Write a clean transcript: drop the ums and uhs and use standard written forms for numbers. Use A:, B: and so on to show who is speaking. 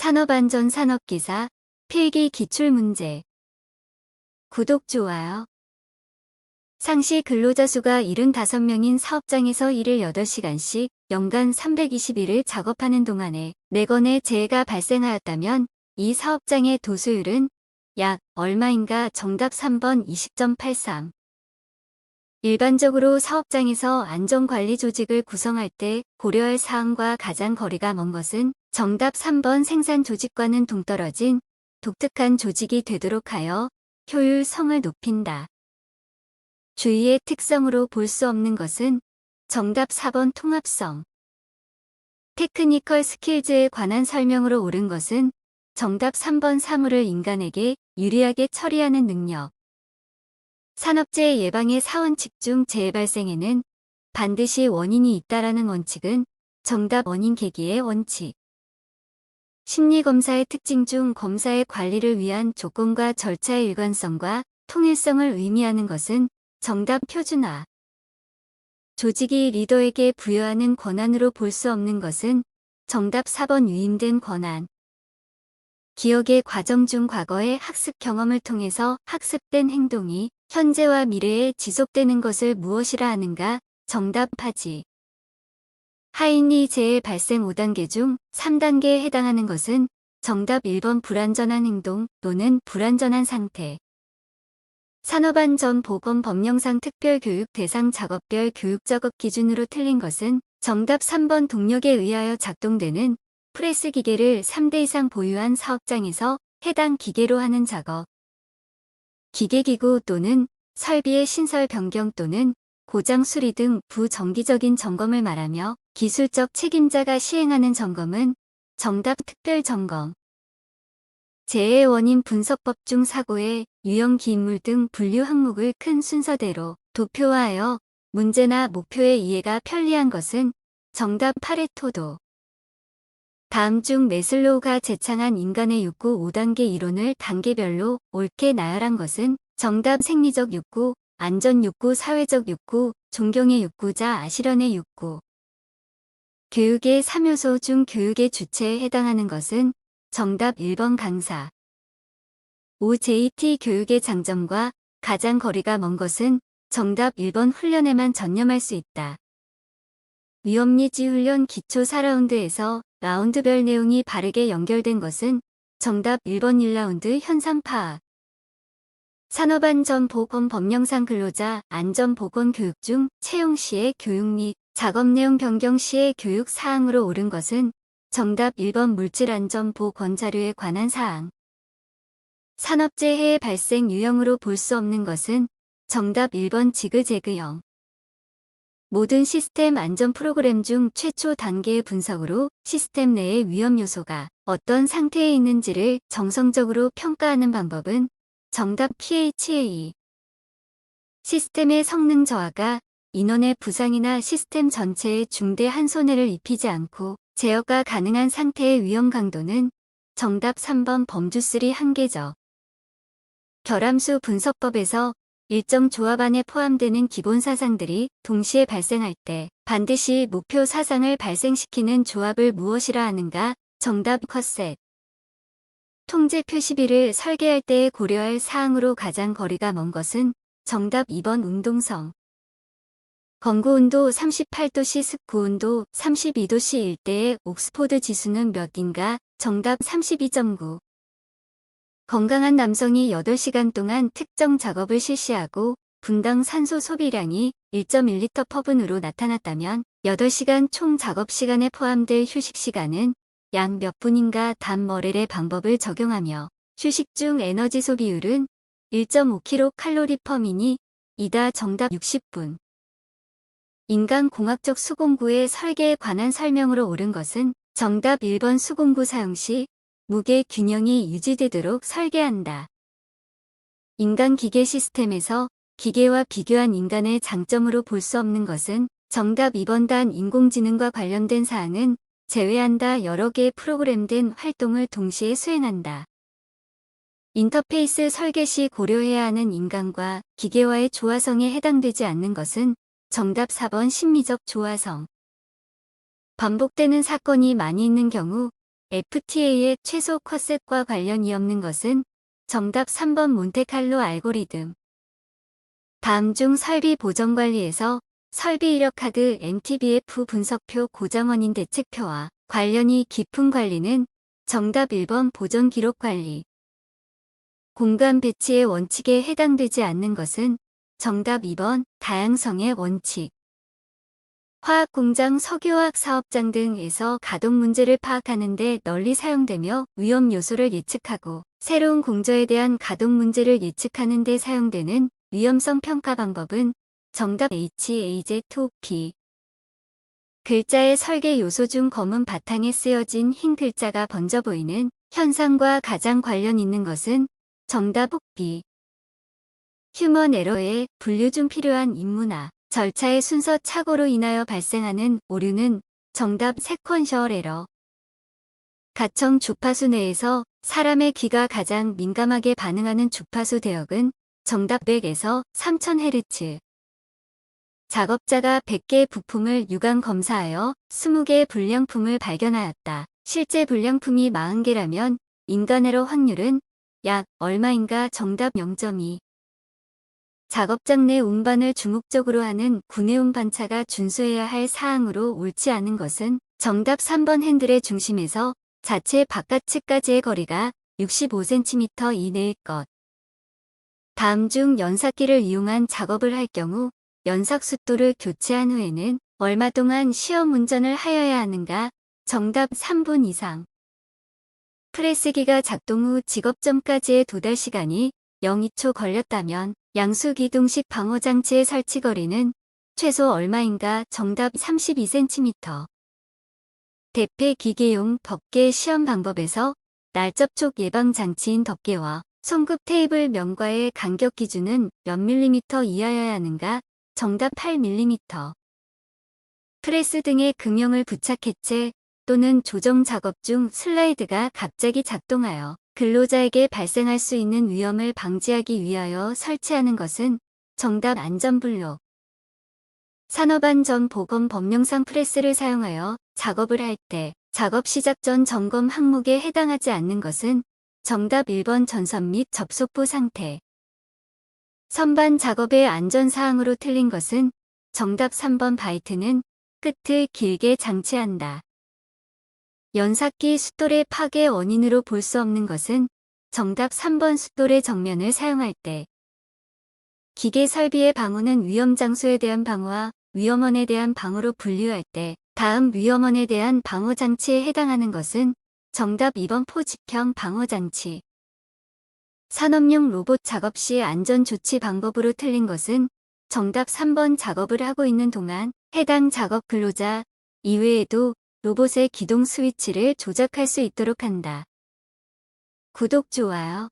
A: 산업안전 산업기사 필기 기출문제. 구독, 좋아요. 상시 근로자 수가 75명인 사업장에서 일을 8시간씩 연간 320일을 작업하는 동안에 4건의 재해가 발생하였다면 이 사업장의 도수율은 약 얼마인가? 정답 3번 20.83. 일반적으로 사업장에서 안전관리 조직을 구성할 때 고려할 사항과 가장 거리가 먼 것은 정답 3번 생산 조직과는 동떨어진 독특한 조직이 되도록 하여 효율성을 높인다. 주의의 특성으로 볼 수 없는 것은 정답 4번 통합성. 테크니컬 스킬즈에 관한 설명으로 옳은 것은 정답 3번 사물을 인간에게 유리하게 처리하는 능력. 산업재해 예방의 4원칙 중 재해 발생에는 반드시 원인이 있다라는 원칙은 정답 원인 계기의 원칙. 심리검사의 특징 중 검사의 관리를 위한 조건과 절차의 일관성과 통일성을 의미하는 것은 정답 표준화. 조직이 리더에게 부여하는 권한으로 볼 수 없는 것은 정답 4번 위임된 권한. 기억의 과정 중 과거의 학습 경험을 통해서 학습된 행동이 현재와 미래에 지속되는 것을 무엇이라 하는가? 정답 파지. 하인리 재해 발생 5단계 중 3단계에 해당하는 것은 정답 1번 불안전한 행동 또는 불안전한 상태. 산업안전보건 법령상 특별교육 대상 작업별 교육작업 기준으로 틀린 것은 정답 3번 동력에 의하여 작동되는 프레스 기계를 3대 이상 보유한 사업장에서 해당 기계로 하는 작업. 기계기구 또는 설비의 신설 변경 또는 고장 수리 등 부정기적인 점검을 말하며 기술적 책임자가 시행하는 점검은 정답 특별점검. 재해의 원인 분석법 중 사고의 유형 기인물 등 분류 항목을 큰 순서대로 도표화하여 문제나 목표의 이해가 편리한 것은 정답 파레토도. 다음 중 매슬로우가 제창한 인간의 욕구 5단계 이론을 단계별로 옳게 나열한 것은 정답 생리적 욕구, 안전 욕구, 사회적 욕구, 존경의 욕구자, 아시련의 욕구. 교육의 3요소 중 교육의 주체에 해당하는 것은 정답 1번 강사. OJT 교육의 장점과 가장 거리가 먼 것은 정답 1번 훈련에만 전념할 수 있다. 위험리지 훈련 기초 4라운드에서 라운드별 내용이 바르게 연결된 것은 정답 1번 1라운드 현상 파악. 산업안전보건 법령상 근로자 안전보건 교육 중 채용 시의 교육 및 작업 내용 변경 시의 교육 사항으로 옳은 것은 정답 1번 물질안전보건 자료에 관한 사항. 산업재해의 발생 유형으로 볼 수 없는 것은 정답 1번 지그재그형. 모든 시스템 안전 프로그램 중 최초 단계의 분석으로 시스템 내의 위험 요소가 어떤 상태에 있는지를 정성적으로 평가하는 방법은 정답 PHA. 시스템의 성능 저하가 인원의 부상이나 시스템 전체에 중대한 손해를 입히지 않고 제어가 가능한 상태의 위험 강도는 정답 3번 범주3 한계적. 결함수 분석법에서 일정 조합 안에 포함되는 기본 사상들이 동시에 발생할 때 반드시 목표 사상을 발생시키는 조합을 무엇이라 하는가? 정답 컷셋. 통제 표시비를 설계할 때 고려할 사항으로 가장 거리가 먼 것은 정답 2번 운동성. 건고온도 38도씨 습고온도 32도씨 일대의 옥스포드 지수는 몇인가? 정답 32.9. 건강한 남성이 8시간 동안 특정 작업을 실시하고 분당 산소 소비량이 1.1리터 퍼분으로 나타났다면 8시간 총 작업 시간에 포함될 휴식 시간은 약 몇 분인가? 답 머렐의 방법을 적용하며 휴식 중 에너지 소비율은 1.5kcal per minute 이다. 정답 60분. 인간공학적 수공구의 설계에 관한 설명으로 옳은 것은 정답 1번 수공구 사용 시 무게 균형이 유지되도록 설계한다. 인간-기계 시스템에서 기계와 비교한 인간의 장점으로 볼 수 없는 것은 정답 2번 단 인공지능과 관련된 사항은 제외한다. 여러 개의 프로그램된 활동을 동시에 수행한다. 인터페이스 설계 시 고려해야 하는 인간과 기계와의 조화성에 해당되지 않는 것은 정답 4번 심리적 조화성. 반복되는 사건이 많이 있는 경우 FTA의 최소 컷셋과 관련이 없는 것은 정답 3번 몬테칼로 알고리즘. 다음 중 설비 보정 관리에서 설비 이력 카드 MTBF 분석표 고장 원인 대책표와 관련이 깊은 관리는 정답 1번 보전 기록 관리. 공간 배치의 원칙에 해당되지 않는 것은 정답 2번 다양성의 원칙. 화학공장, 석유화학 사업장 등에서 가동 문제를 파악하는 데 널리 사용되며 위험 요소를 예측하고 새로운 공정에 대한 가동 문제를 예측하는 데 사용되는 위험성 평가 방법은 정답 HAZ2P. 글자의 설계 요소 중 검은 바탕에 쓰여진 흰 글자가 번져 보이는 현상과 가장 관련 있는 것은 정답 B. 휴먼 에러의 분류 중 필요한 인문화, 절차의 순서 착오로 인하여 발생하는 오류는 정답 세퀀셜 에러. 가청 주파수 내에서 사람의 귀가 가장 민감하게 반응하는 주파수 대역은 정답 100에서 3000Hz. 작업자가 100개의 부품을 유관 검사하여 20개의 불량품을 발견하였다. 실제 불량품이 40개라면 인간 에러 확률은 약 얼마인가? 정답 0.2. 작업장 내 운반을 주목적으로 하는 구내 운반차가 준수해야 할 사항으로 옳지 않은 것은 정답 3번 핸들의 중심에서 자체 바깥측까지의 거리가 65cm 이내일 것. 다음 중 연삭기를 이용한 작업을 할 경우 연삭 숫도를 교체한 후에는 얼마 동안 시험 운전을 하여야 하는가? 정답 3분 이상. 프레스기가 작동 후 직업점까지의 도달 시간이 0.2초 걸렸다면 양수 기둥식 방어장치의 설치 거리는 최소 얼마인가? 정답 32cm. 대패 기계용 덮개 시험 방법에서 날 접촉 예방 장치인 덮개와 손급 테이블 면과의 간격 기준은 몇 밀리미터 이하여야 하는가? 정답 8mm. 프레스 등의 금형을 부착 해체 또는 조정 작업 중 슬라이드가 갑자기 작동하여 근로자에게 발생할 수 있는 위험을 방지하기 위하여 설치하는 것은 정답 안전블록. 산업안전 보건 법령상 프레스를 사용하여 작업을 할 때 작업 시작 전 점검 항목에 해당하지 않는 것은 정답 1번 전선 및 접속부 상태. 선반 작업의 안전사항으로 틀린 것은 정답 3번 바이트는 끝을 길게 장치한다. 연삭기 숫돌의 파괴 원인으로 볼 수 없는 것은 정답 3번 숫돌의 정면을 사용할 때. 기계 설비의 방호는 위험 장소에 대한 방호와 위험원에 대한 방호로 분류할 때 다음 위험원에 대한 방호 장치에 해당하는 것은 정답 2번 포집형 방호 장치. 산업용 로봇 작업 시 안전 조치 방법으로 틀린 것은 정답 3번 작업을 하고 있는 동안 해당 작업 근로자 이외에도 로봇의 기동 스위치를 조작할 수 있도록 한다. 구독, 좋아요.